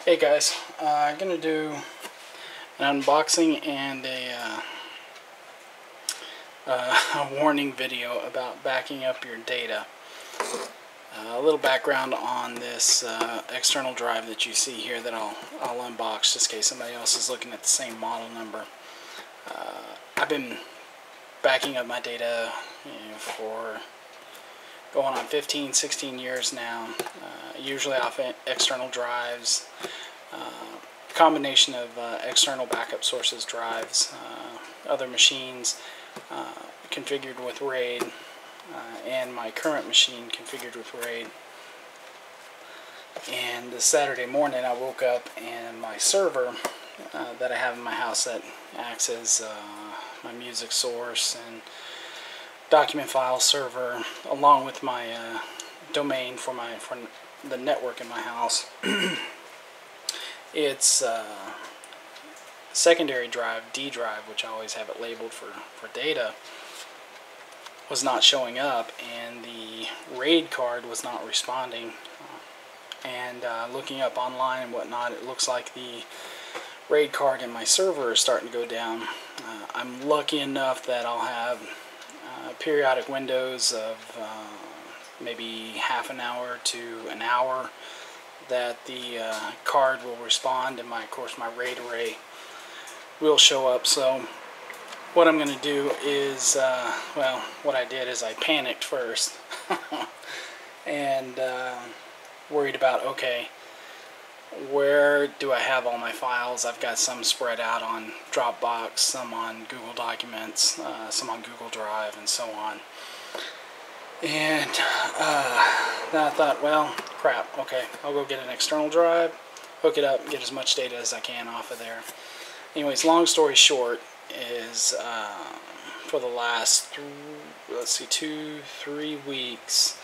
Hey guys, I'm going to do an unboxing and a warning video about backing up your data. A little background on this external drive that you see here that I'll unbox just in case somebody else is looking at the same model number. I've been backing up my data for going on 15, 16 years now, usually off external drives, combination of external backup sources drives, other machines configured with RAID, and my current machine configured with RAID. And this Saturday morning I woke up and my server that I have in my house that acts as my music source and document file server, along with my domain for the network in my house. It's secondary drive, D drive, which I always have it labeled for data, was not showing up, and the RAID card was not responding. And looking up online and whatnot, it looks like the RAID card in my server is starting to go down. I'm lucky enough that I'll have periodic windows of maybe half an hour to an hour that the card will respond, and of course my RAID array will show up. So what I'm going to do is, well, what I did is I panicked first and worried about, okay, where do I have all my files? I've got some spread out on Dropbox, some on Google Documents, some on Google Drive, and so on. And then I thought, well, crap, okay, I'll go get an external drive, hook it up, and get as much data as I can off of there. Anyways, long story short is, for the last, 2-3 weeks,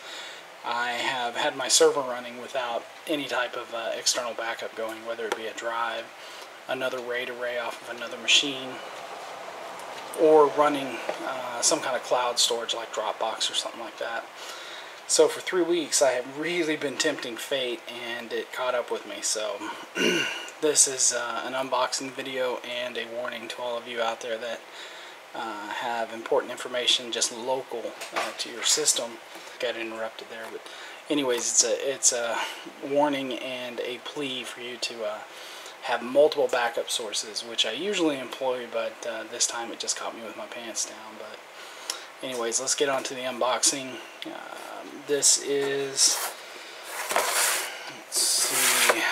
I have had my server running without any type of external backup going, whether it be a drive, another RAID array off of another machine, or running some kind of cloud storage like Dropbox or something like that. So for 3 weeks I have really been tempting fate, and it caught up with me. So this is an unboxing video and a warning to all of you out there that have important information just local to your system. Got interrupted there, but anyways, it's a warning and a plea for you to have multiple backup sources, which I usually employ, but this time it just caught me with my pants down. But anyways, let's get on to the unboxing. This is, let's see,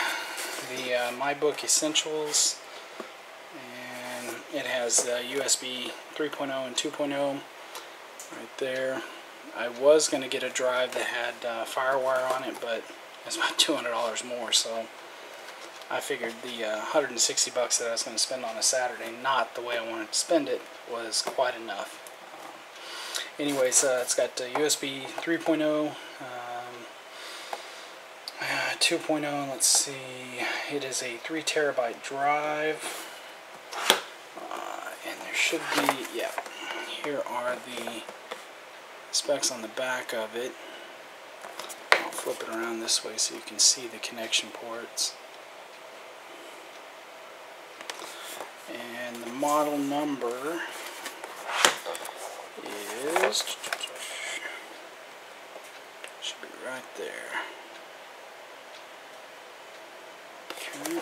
the MyBook Essentials, and it has USB 3.0 and 2.0 right there. I was going to get a drive that had FireWire on it, but it's about $200 more, so I figured the $160 that I was going to spend on a Saturday, not the way I wanted to spend it, was quite enough. Anyways, it's got USB 3.0, 2.0, let's see, it is a 3 terabyte drive, and there should be, yeah, here are the specs on the back of it. I'll flip it around this way so you can see the connection ports. And the model number is, should be right there. Okay.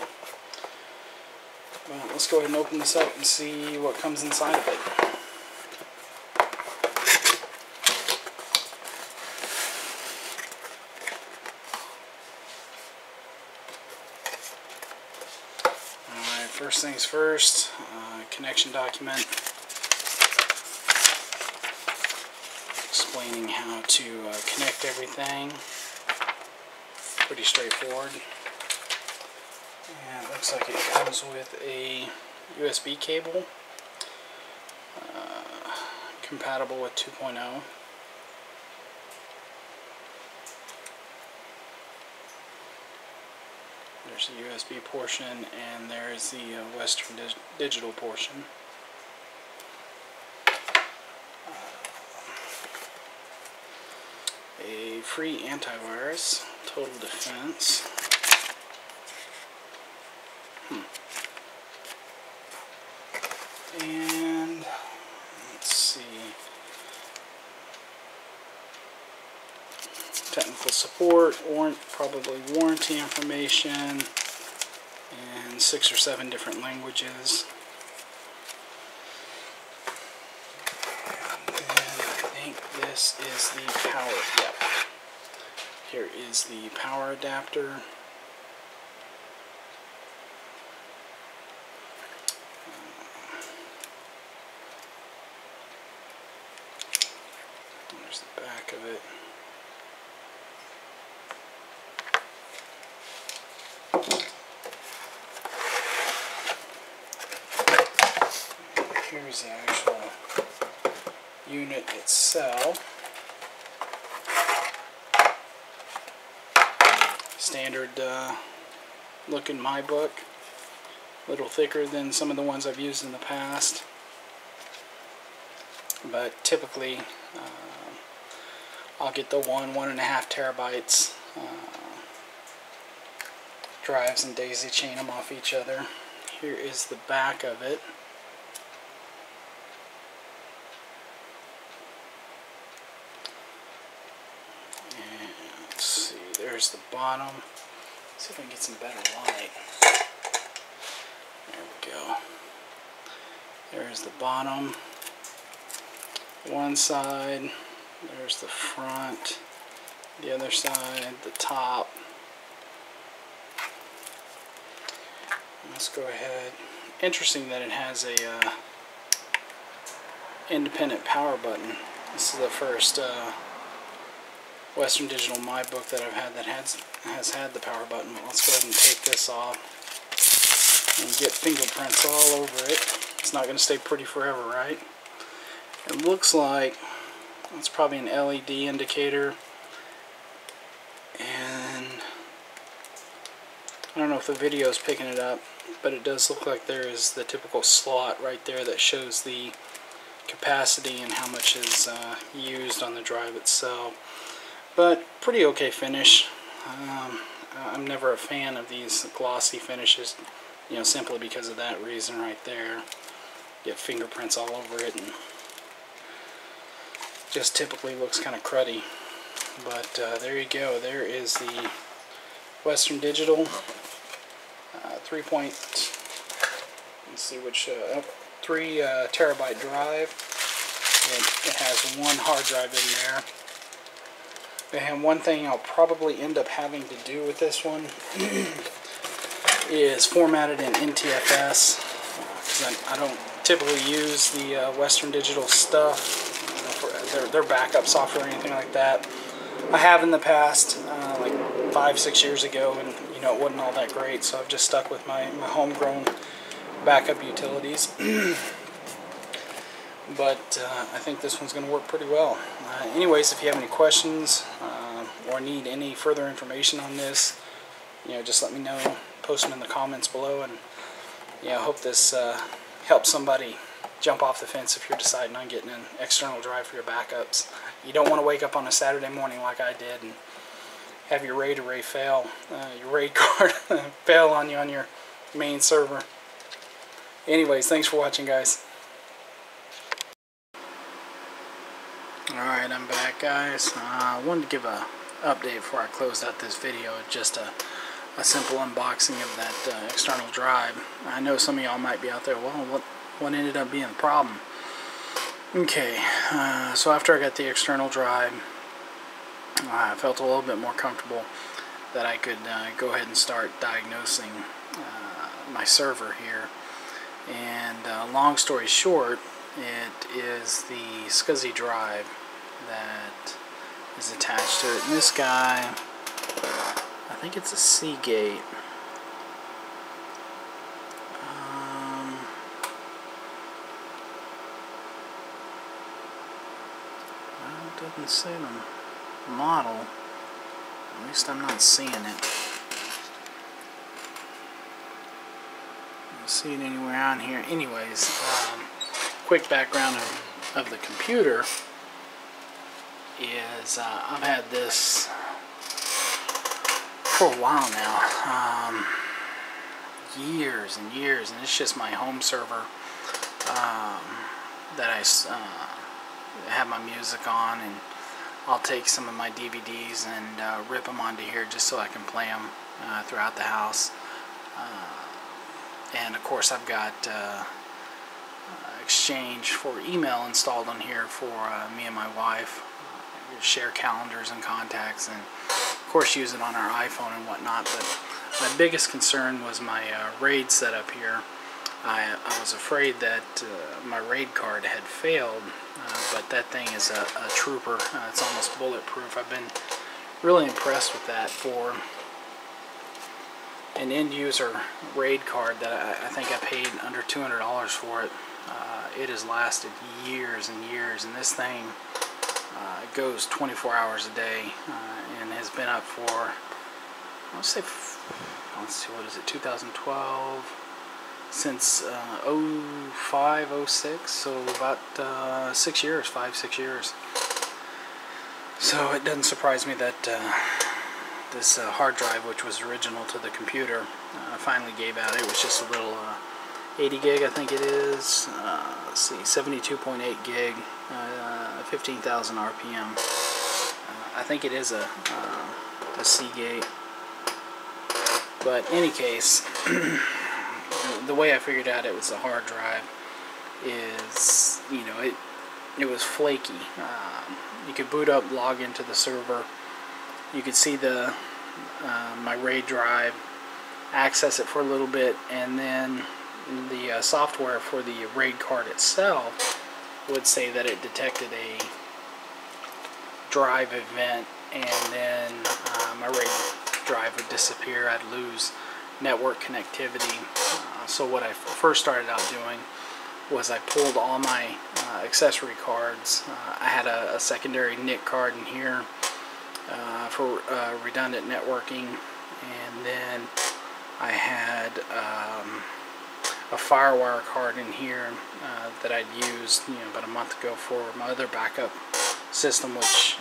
Well, let's go ahead and open this up and see what comes inside of it. First things first, connection document explaining how to connect everything. Pretty straightforward. And it looks like it comes with a USB cable compatible with 2.0. There's the USB portion, and there's the Western Digital portion. A free antivirus, Total Defense. technical support, probably warranty information, and 6 or 7 different languages. And then I think this is the power, yep. Here is the power adapter. There's the back of it. Here's the actual unit itself. Standard look in my book. A little thicker than some of the ones I've used in the past. But typically I'll get the 1.5 terabytes drives and daisy chain them off each other. Here is the back of it. And let's see, there's the bottom. Let's see if I can get some better light. There we go. There's the bottom. One side. There's the front, the other side, the top. Let's go ahead. Interesting that it has a independent power button. This is the first Western Digital My Book that I've had that has had the power button. Let's go ahead and take this off and get fingerprints all over it. It's not going to stay pretty forever, right? It looks like it's probably an LED indicator, and I don't know if the video is picking it up, but it does look like there is the typical slot right there that shows the capacity and how much is used on the drive itself. But pretty okay finish. I'm never a fan of these glossy finishes, you know, simply because of that reason right there. Get fingerprints all over it and just typically looks kind of cruddy. But there you go. There is the Western Digital 3 terabyte drive. It has one hard drive in there. And one thing I'll probably end up having to do with this one is format it in NTFS, because I don't typically use the Western Digital stuff, their backup software or anything like that. I have in the past, like 5-6 years ago, and you know, it wasn't all that great, so I've just stuck with my homegrown backup utilities. But I think this one's going to work pretty well. Anyways, if you have any questions or need any further information on this, you know, just let me know. Post them in the comments below, and yeah, I hope this helps somebody jump off the fence if you're deciding on getting an external drive for your backups. You don't want to wake up on a Saturday morning like I did and have your RAID array fail, your RAID card fail on you on your main server. Anyways, thanks for watching, guys. Alright, I'm back, guys. I wanted to give a update before I closed out this video. Just a simple unboxing of that external drive. I know some of y'all might be out there, well, what ended up being the problem? Okay, so after I got the external drive, I felt a little bit more comfortable that I could go ahead and start diagnosing my server here. And long story short, it is the SCSI drive that is attached to it. And this guy, I think it's a Seagate. Well, it doesn't say the model. At least I'm not seeing it. I don't see it anywhere on here. Anyways, quick background of the computer is I've had this for a while now, years and years, and it's just my home server that I have my music on, and I'll take some of my DVDs and rip them onto here just so I can play them throughout the house. And of course I've got Exchange for email installed on here for me and my wife. Share calendars and contacts, and of course use it on our iPhone and whatnot. But my biggest concern was my RAID setup here. I was afraid that my RAID card had failed, but that thing is a trooper. It's almost bulletproof. I've been really impressed with that for an end user RAID card that I think I paid under $200 for it. It has lasted years and years, and this thing goes 24 hours a day and has been up for, let's see, what is it, 2012, since 05, 06, so about 6 years, 5-6 years. So it doesn't surprise me that this hard drive, which was original to the computer, finally gave out. It was just a little 80 gig, I think it is. Let's see, 72.8 gig, 15,000 RPM. I think it is a Seagate. But in any case, the way I figured out it was a hard drive is, you know, it was flaky. You could boot up, log into the server. You could see the my RAID drive, access it for a little bit, and then the software for the RAID card itself would say that it detected a drive event, and then my RAID drive would disappear. I'd lose network connectivity. So what I first started out doing was I pulled all my accessory cards. I had a secondary NIC card in here for redundant networking, and then I had a FireWire card in here that I'd used, you know, about a month ago for my other backup system, which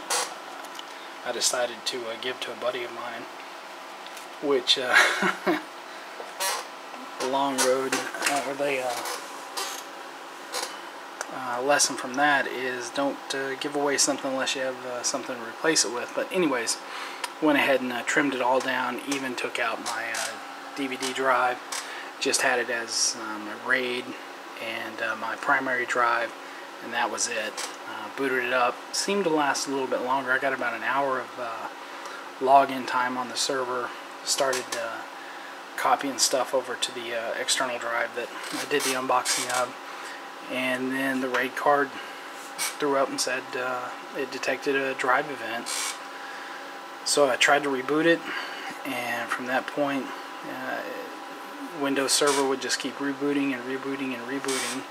I decided to give to a buddy of mine. Which the long road, or the lesson from that is don't give away something unless you have something to replace it with. But anyways, went ahead and trimmed it all down, even took out my DVD drive, just had it as my RAID and my primary drive, and that was it. Booted it up. Seemed to last a little bit longer. I got about an hour of login time on the server. Started copying stuff over to the external drive that I did the unboxing of, and then the RAID card threw up and said it detected a drive event. So I tried to reboot it, and from that point Windows Server would just keep rebooting and rebooting and rebooting.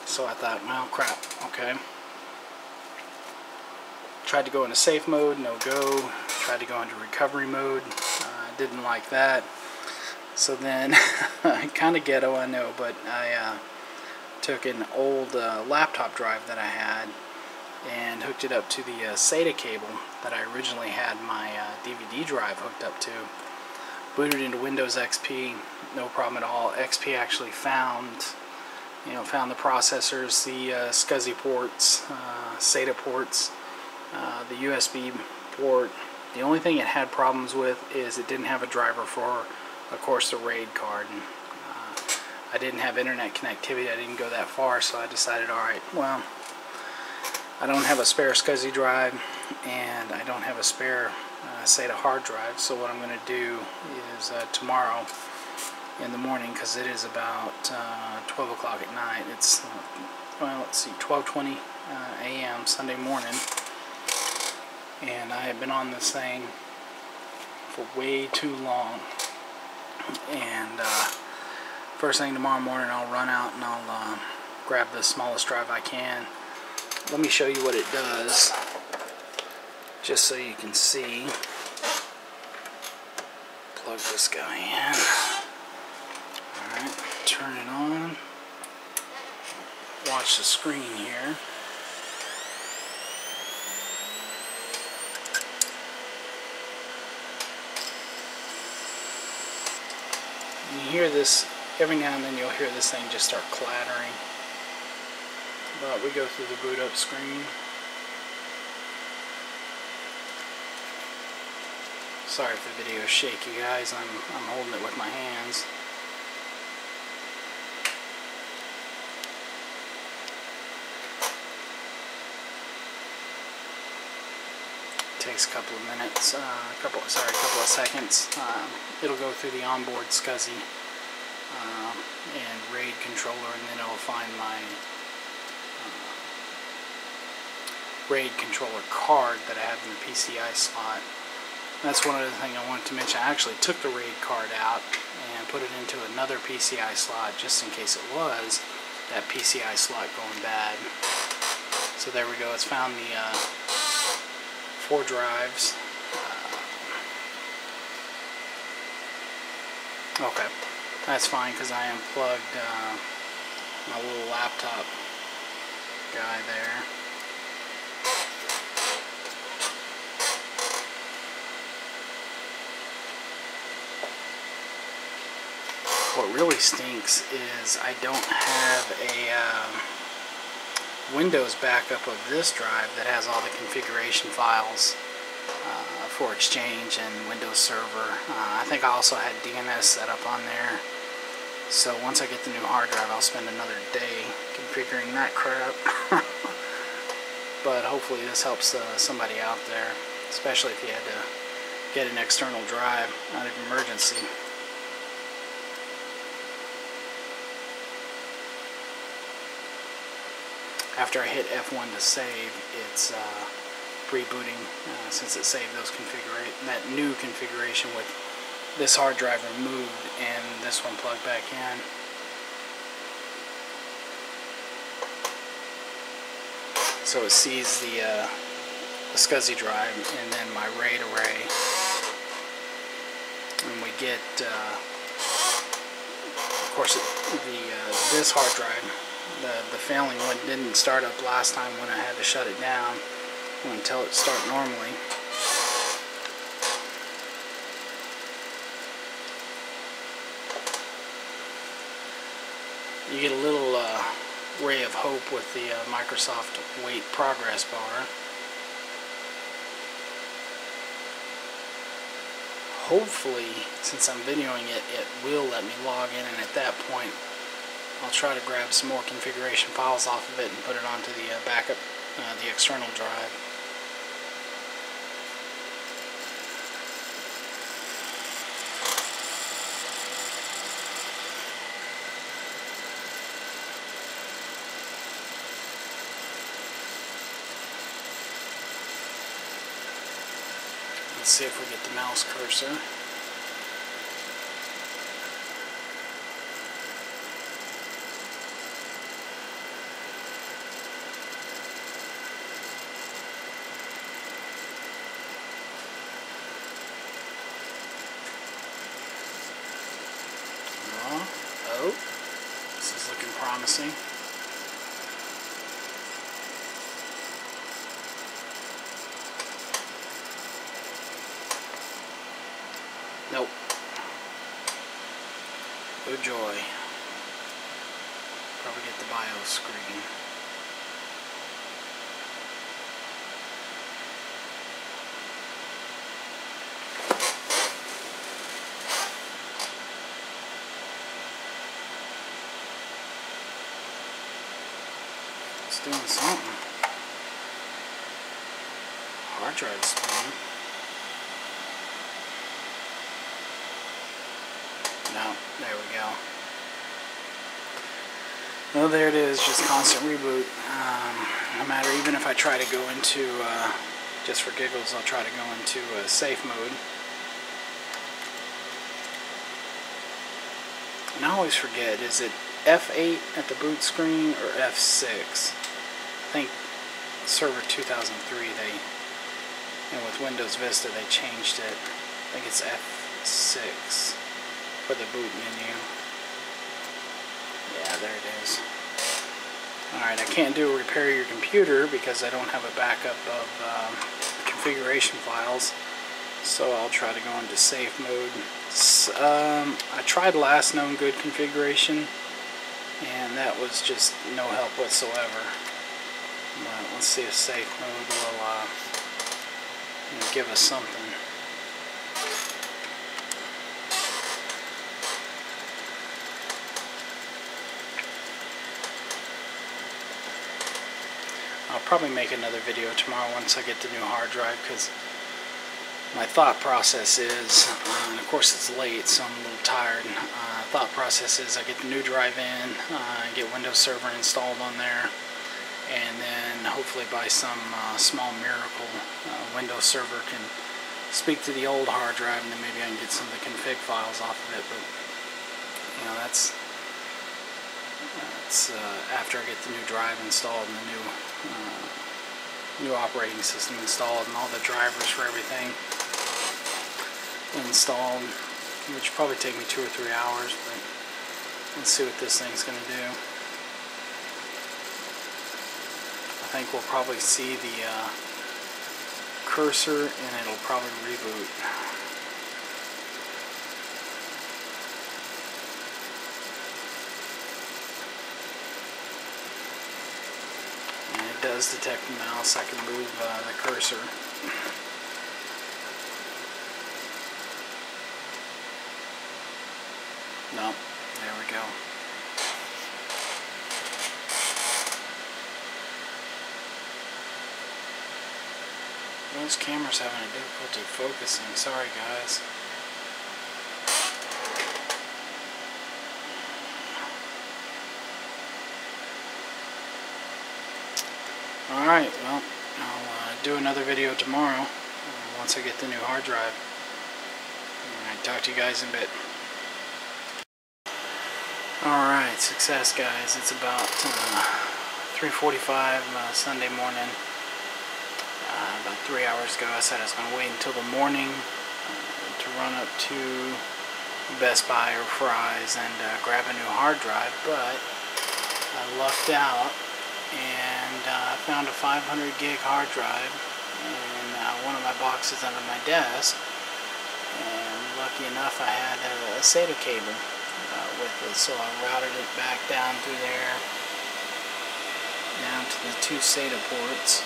So I thought, well, crap, okay. Tried to go into safe mode, no go. Tried to go into recovery mode, didn't like that. So then, kind of ghetto, I know, but I took an old laptop drive that I had and hooked it up to the SATA cable that I originally had my DVD drive hooked up to. Booted into Windows XP, no problem at all. XP actually found the processors, the SCSI ports, SATA ports, the USB port. The only thing it had problems with is it didn't have a driver for, of course, the RAID card. And, I didn't have internet connectivity. I didn't go that far, so I decided, alright, well, I don't have a spare SCSI drive, and I don't have a spare SATA hard drive, so what I'm going to do is tomorrow in the morning, because it is about 12 o'clock at night, it's, well, let's see, 12:20 a.m. Sunday morning, and I have been on this thing for way too long, and first thing tomorrow morning I'll run out and I'll grab the smallest drive I can. Let me show you what it does, just so you can see. Plug this guy in. Alright, turn it on. Watch the screen here. You hear this, every now and then you'll hear this thing just start clattering. But we go through the boot up screen. Sorry if the video is shaky, guys. I'm holding it with my hands. Takes a couple of minutes, a couple of seconds. It'll go through the onboard SCSI and RAID controller, and then it'll find my RAID controller card that I have in the PCI slot. That's one other thing I wanted to mention. I actually took the RAID card out and put it into another PCI slot just in case it was that PCI slot going bad. So there we go. It's found the 4 drives. Okay, that's fine because I unplugged my little laptop guy there. What really stinks is I don't have a Windows backup of this drive that has all the configuration files for Exchange and Windows Server. I think I also had DNS set up on there. So once I get the new hard drive, I'll spend another day configuring that crap. But hopefully this helps somebody out there, especially if you had to get an external drive out of emergency. After I hit F1 to save, it's rebooting since it saved that new configuration with this hard drive removed and this one plugged back in. So it sees the SCSI drive and then my RAID array, and we get, of course, this hard drive. The failing one didn't start up last time when I had to shut it down. I'm going to tell it to start normally. You get a little ray of hope with the Microsoft Wait progress bar. Hopefully, since I'm videoing it, it will let me log in, and at that point I'll try to grab some more configuration files off of it and put it onto the backup, the external drive. Let's see if we get the mouse cursor. Oh, this is looking promising. Nope. Oh joy. Probably get the BIOS screen. It's doing something. Hard drive spinning. No, there we go. Well, there it is, just constant reboot. No matter, even if I try to go into, just for giggles, I'll try to go into safe mode. And I always forget, is it F8 at the boot screen or F6? I think Server 2003, and with Windows Vista they changed it. I think it's F6 for the boot menu. Yeah, there it is. Alright, I can't do a repair your computer because I don't have a backup of configuration files. So I'll try to go into safe mode. I tried last known good configuration, and that was just no help whatsoever. But let's see if safe mode will give us something. I'll probably make another video tomorrow once I get the new hard drive, because my thought process is, and of course it's late so I'm a little tired, thought process is I get the new drive in, get Windows Server installed on there, and then hopefully by some small miracle Windows Server can speak to the old hard drive, and then maybe I can get some of the config files off of it. But you know, that's after I get the new drive installed and the new operating system installed and all the drivers for everything installed, which will probably take me 2 or 3 hours, but let's see what this thing's going to do. I think we'll probably see the cursor and it'll probably reboot. And it does detect the mouse. I can move the cursor. Nope, there we go. Those cameras having a difficulty focusing. Sorry, guys. Alright, well, I'll do another video tomorrow once I get the new hard drive. Alright, talk to you guys in a bit. Alright, success, guys. It's about 3:45 Sunday morning. About 3 hours ago I said I was going to wait until the morning to run up to Best Buy or Fry's and grab a new hard drive, but I lucked out and found a 500 gig hard drive in one of my boxes under my desk, and lucky enough I had a SATA cable with it, so I routed it back down through there, down to the 2 SATA ports.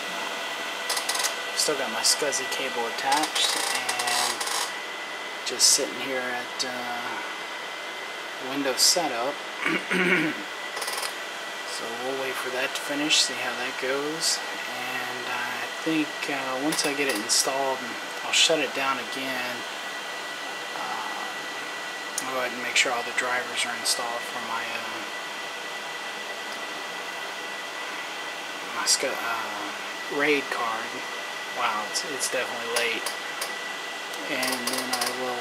Still got my SCSI cable attached, and just sitting here at Windows setup. So we'll wait for that to finish, see how that goes, and I think once I get it installed, I'll shut it down again. I'll go ahead and make sure all the drivers are installed for my RAID card. Wow, it's definitely late. And then I will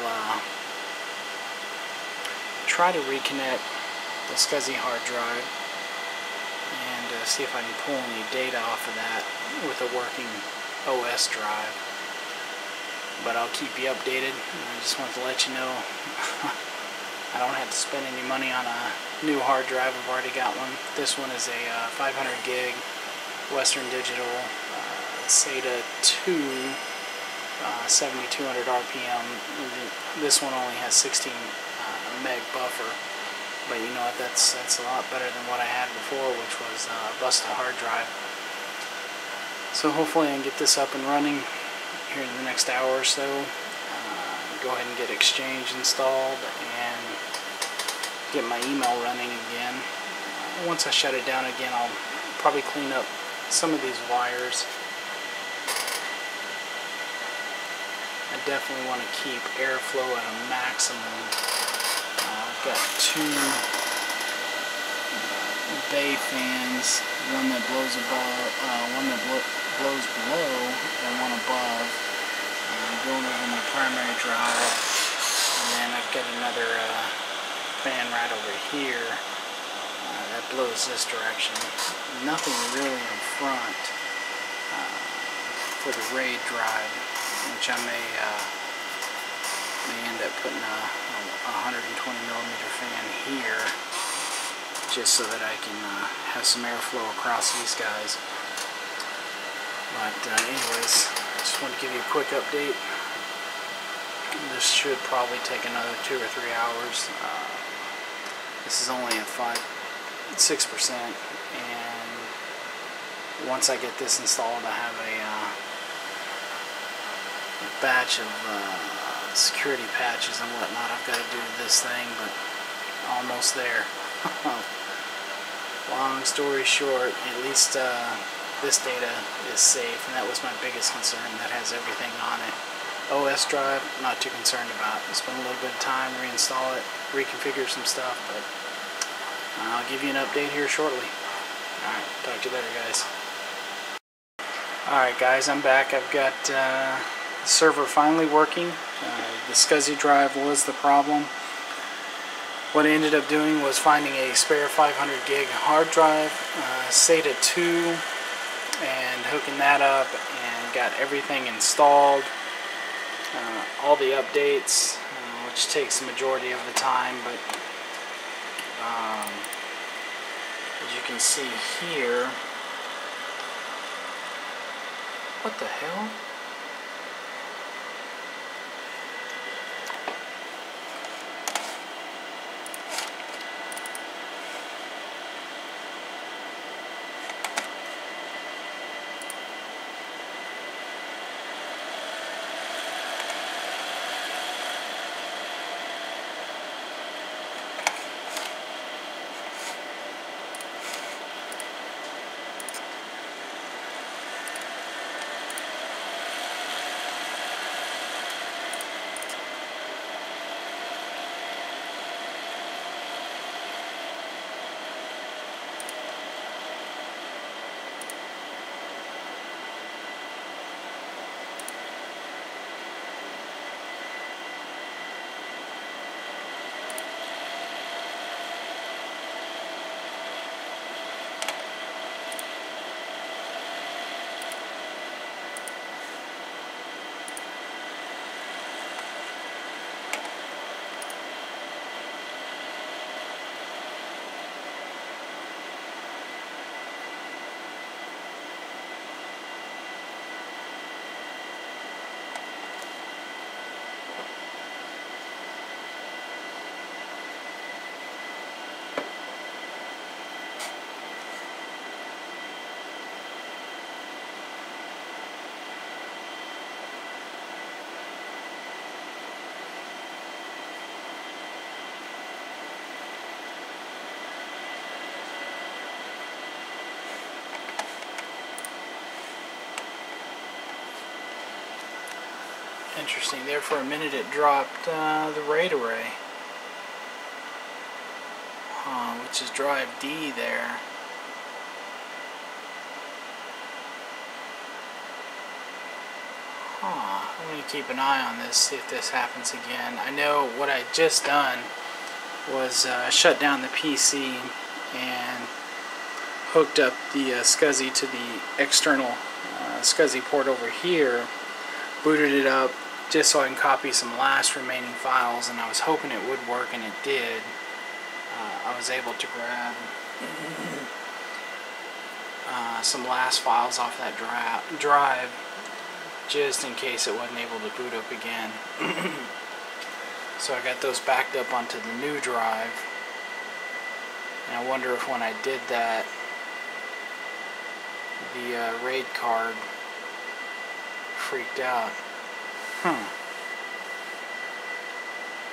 try to reconnect the SCSI hard drive and see if I can pull any data off of that with a working OS drive. But I'll keep you updated. I just wanted to let you know I don't have to spend any money on a new hard drive. I've already got one. This one is a 500 gig Western Digital SATA 2 7200 RPM. This one only has 16 meg buffer, but you know what, that's a lot better than what I had before, which was a busted hard drive. So hopefully I can get this up and running here in the next hour or so. Go ahead and get Exchange installed and get my email running again. Once I shut it down again, I'll probably clean up some of these wires. I definitely want to keep airflow at a maximum. I've got 2 bay fans, one that blows above, one that blows below, and one above. Going over my primary drive, and then I've got another fan right over here that blows this direction. Nothing really in front for the RAID drive, which I may end up putting a 120mm fan here, just so that I can have some airflow across these guys. But anyways, I just want to give you a quick update. This should probably take another 2 or 3 hours. This is only at 6%, and once I get this installed, I have a batch of security patches and whatnot I've got to do to this thing, but almost there. Long story short, at least this data is safe, and that was my biggest concern. That has everything on it. OS drive, not too concerned about. Spend a little bit of time, reinstall it, reconfigure some stuff, but I'll give you an update here shortly. Alright, talk to you later, guys. Alright guys, I'm back. I've got the server finally working. The SCSI drive was the problem. What I ended up doing was finding a spare 500 gig hard drive, SATA 2, and hooking that up and got everything installed. All the updates, which takes the majority of the time, but as you can see here, what the hell? Interesting. There for a minute it dropped the RAID array, which is drive D there. I'm going to keep an eye on this, see if this happens again. I know what I just done was shut down the PC and hooked up the SCSI to the external SCSI port over here, booted it up just so I can copy some last remaining files, and I was hoping it would work, and it did. I was able to grab some last files off that drive just in case it wasn't able to boot up again. So I got those backed up onto the new drive, and I wonder if when I did that the RAID card freaked out.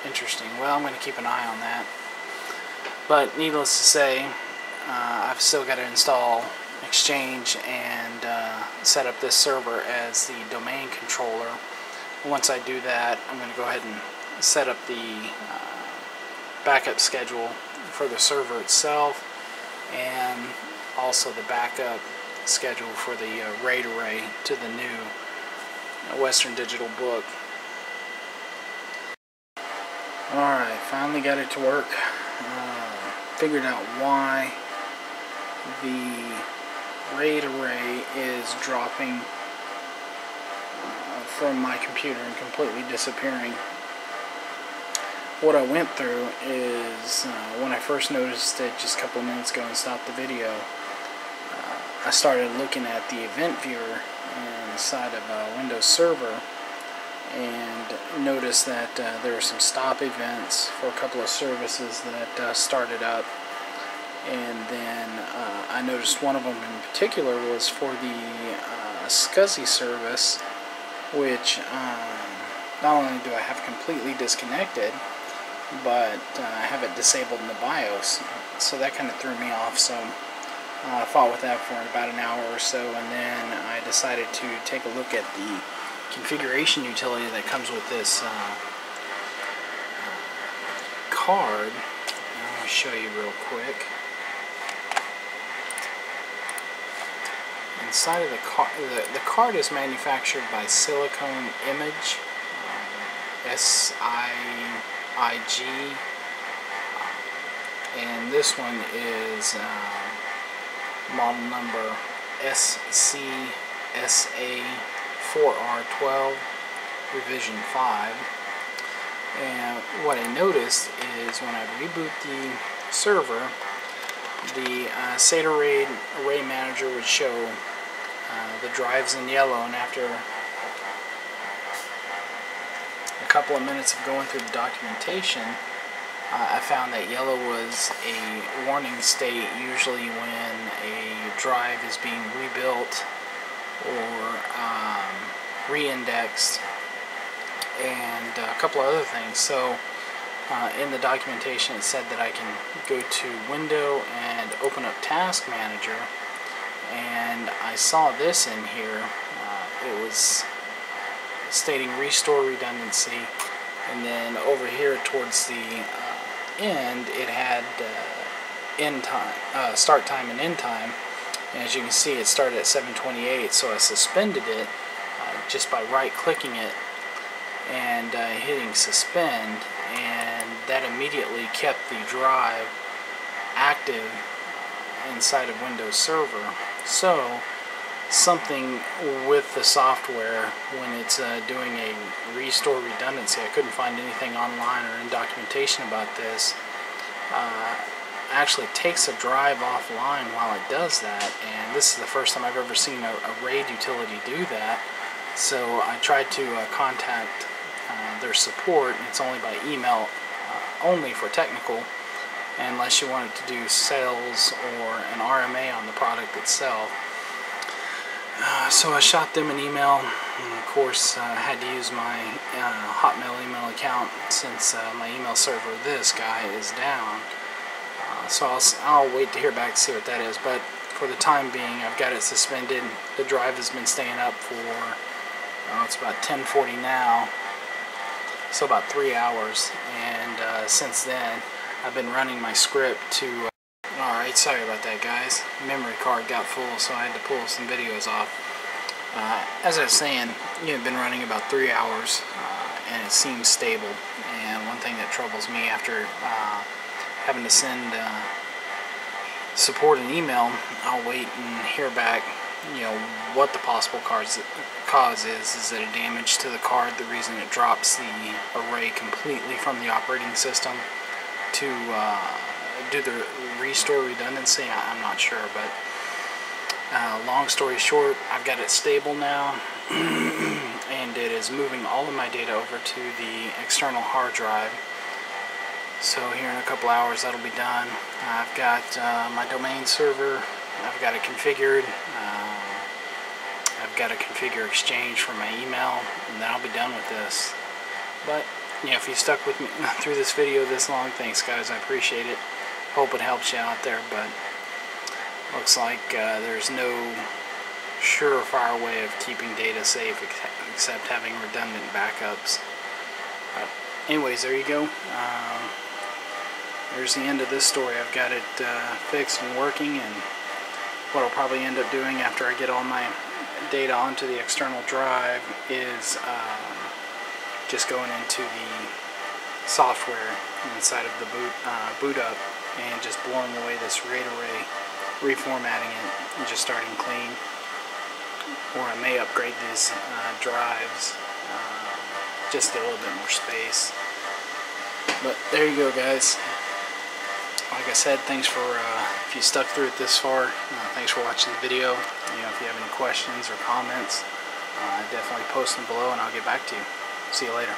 Interesting. Well, I'm going to keep an eye on that. But needless to say, I've still got to install Exchange and set up this server as the domain controller. Once I do that, I'm going to go ahead and set up the backup schedule for the server itself, and also the backup schedule for the RAID array to the new Western Digital book. Alright, finally got it to work. Figured out why the RAID array is dropping from my computer and completely disappearing. What I went through is, when I first noticed it just a couple of minutes ago and stopped the video, I started looking at the event viewer inside of Windows Server and noticed that there were some stop events for a couple of services that started up, and then I noticed one of them in particular was for the SCSI service, which not only do I have completely disconnected, but I have it disabled in the BIOS, so that kind of threw me off. So Fought with that for about an hour or so, and then I decided to take a look at the configuration utility that comes with this card. I'll show you real quick. Inside of the card, the card is manufactured by Silicone Image, SIIG, and this one is model number SCSA4R12 revision 5. And what I noticed is when I reboot the server, the SATA array manager would show the drives in yellow, and after a couple of minutes of going through the documentation, I found that yellow was a warning state, usually when a drive is being rebuilt or re-indexed, and a couple of other things. So in the documentation it said that I can go to Window and open up Task Manager, and I saw this in here. It was stating restore redundancy, and then over here towards the end it had end time, start time and end time, and as you can see it started at 7:28, so I suspended it just by right clicking it and hitting suspend, and that immediately kept the drive active inside of Windows Server. So something with the software, when it's doing a restore redundancy, I couldn't find anything online or in documentation about this, actually takes a drive offline while it does that, and this is the first time I've ever seen a RAID utility do that. So I tried to contact their support, and it's only by email only for technical, unless you wanted to do sales or an RMA on the product itself. So I shot them an email, and of course I had to use my Hotmail email account since my email server, this guy, is down. So I'll wait to hear back to see what that is, but for the time being I've got it suspended. The drive has been staying up for, it's about 10:40 now, so about 3 hours, and since then I've been running my script to alright, sorry about that guys, memory card got full, so I had to pull some videos off. As I was saying, I've been running about 3 hours, and it seems stable. And one thing that troubles me after having to send support an email, I'll wait and hear back, what the possible cause is. Is it a damage to the card, the reason it drops the array completely from the operating system to do the restore redundancy? I'm not sure, but long story short, I've got it stable now, and it is moving all of my data over to the external hard drive. So here in a couple hours that'll be done. I've got my domain server, I've got it configured, I've got to configure Exchange for my email, and then I'll be done with this. But if you stuck with me through this video this long, thanks guys, I appreciate it. Hope it helps you out there, but looks like there's no surefire way of keeping data safe except having redundant backups. But anyways, there you go. There's the end of this story. I've got it fixed and working, and what I'll probably end up doing after I get all my data onto the external drive is just going into the software inside of the boot up and just blowing away this RAID array, reformatting it, and just starting clean. Or I may upgrade these drives, just get a little bit more space. But there you go guys. Like I said, thanks for, if you stuck through it this far, thanks for watching the video. If you have any questions or comments, definitely post them below and I'll get back to you. See you later.